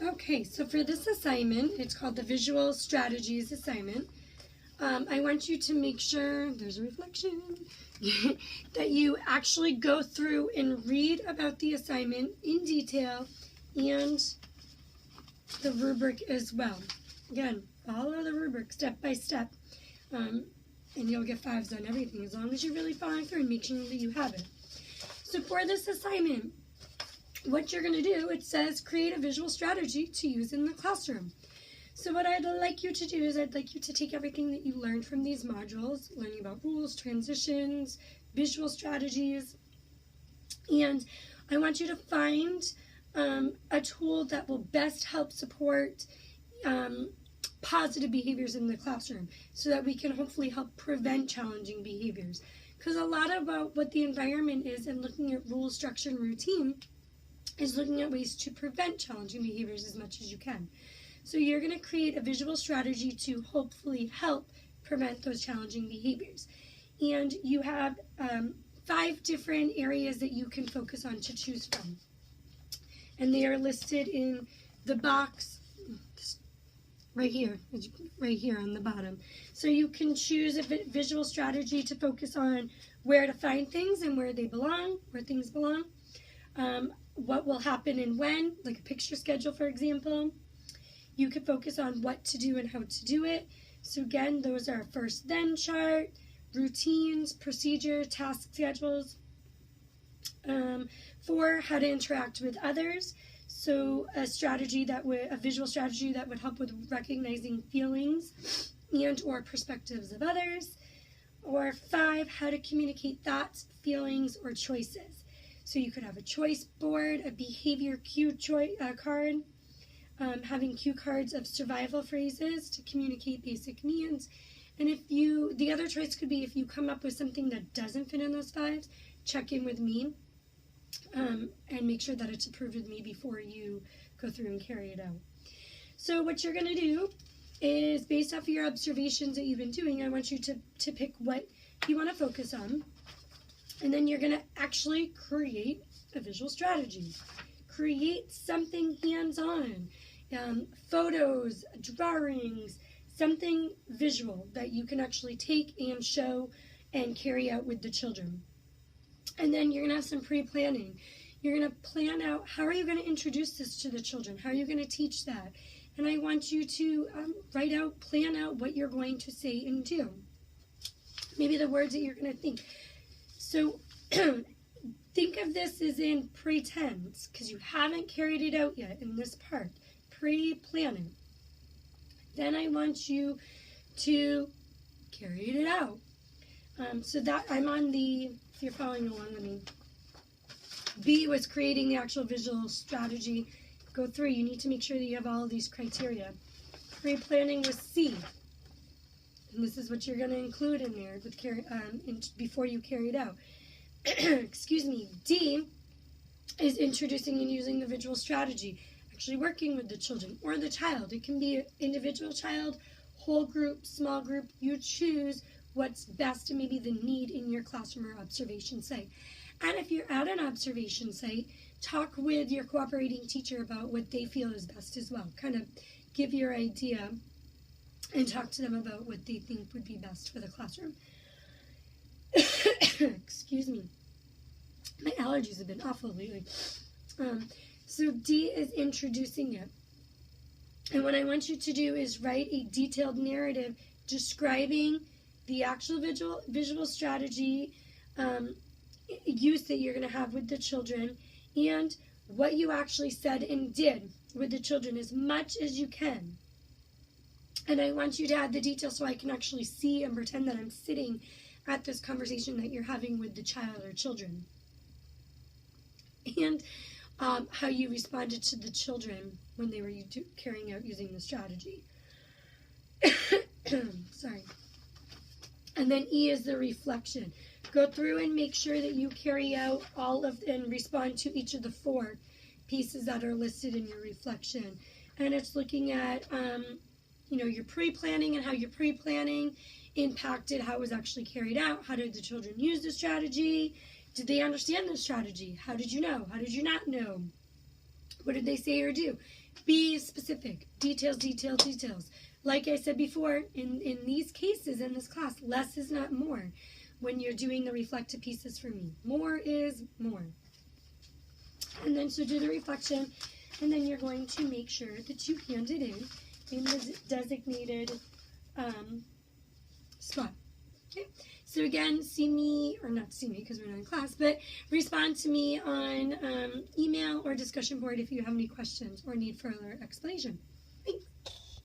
Okay, so for this assignment, it's called the Visual Strategies assignment. I want you to make sure, there's a reflection, that you actually go through and read about the assignment in detail and the rubric as well. Again, follow the rubric step by step, and you'll get 5s on everything as long as you're really following through and making sure that you have it. So for this assignment, what you're going to do, it says create a visual strategy to use in the classroom. So what I'd like you to do is I'd like you to take everything that you learned from these modules, learning about rules, transitions, visual strategies, and I want you to find a tool that will best help support positive behaviors in the classroom so that we can hopefully help prevent challenging behaviors. Because a lot about what the environment is and looking at rules, structure, and routine is looking at ways to prevent challenging behaviors as much as you can. So you're going to create a visual strategy to hopefully help prevent those challenging behaviors. And you have 5 different areas that you can focus on to choose from. And they are listed in the box right here on the bottom. So you can choose a visual strategy to focus on where to find things and where they belong, where things belong. What will happen and when, like a picture schedule, for example. You could focus on what to do and how to do it. So again, those are first then chart, routines, procedure, task schedules. 4, how to interact with others. So a visual strategy that would help with recognizing feelings and or perspectives of others. Or 5, how to communicate thoughts, feelings, or choices. So you could have a choice board, a behavior cue card, having cue cards of survival phrases to communicate basic needs. And the other choice could be if you come up with something that doesn't fit in those 5s, check in with me and make sure that it's approved with me before you go through and carry it out. So what you're going to do is, based off of your observations that you've been doing, I want you to pick what you want to focus on. And then you're going to actually create a visual strategy. Create something hands-on, photos, drawings, something visual that you can actually take and show and carry out with the children. And then you're going to have some pre-planning. You're going to plan out, how are you going to introduce this to the children? How are you going to teach that? And I want you to plan out what you're going to say and do. Maybe the words that you're going to think. So think of this as in pre-tense, because you haven't carried it out yet in this part. Pre-planning. Then I want you to carry it out. So that I'm on if you're following along with me. B was creating the actual visual strategy. Go through. You need to make sure that you have all of these criteria. Pre-planning was C. And this is what you're going to include in there before you carry it out. Excuse me. D is introducing and using the visual strategy, actually working with the children or the child. It can be an individual child, whole group, small group. You choose what's best and maybe the need in your classroom or observation site. And if you're at an observation site, talk with your cooperating teacher about what they feel is best as well. Kind of give your idea and talk to them about what they think would be best for the classroom. Excuse me. My allergies have been awful lately. So D is introducing it. And what I want you to do is write a detailed narrative describing the actual visual strategy use that you're going to have with the children and what you actually said and did with the children as much as you can. And I want you to add the details so I can actually see and pretend that I'm sitting at this conversation that you're having with the child or children. And how you responded to the children when they were carrying out using the strategy. Sorry. And then E is the reflection. Go through and make sure that you carry out and respond to each of the 4 pieces that are listed in your reflection. And it's looking at, your pre-planning and how your pre-planning impacted how it was actually carried out. How did the children use the strategy? Did they understand the strategy? How did you know? How did you not know? What did they say or do? Be specific. Details, details, details. Like I said before, in these cases, in this class, less is not more when you're doing the reflective pieces for me. More is more. And then so do the reflection, and then you're going to make sure that you hand it in the designated spot. Okay, so again, see me, or not see me because we're not in class, but respond to me on email or discussion board if you have any questions or need further explanation. Thanks.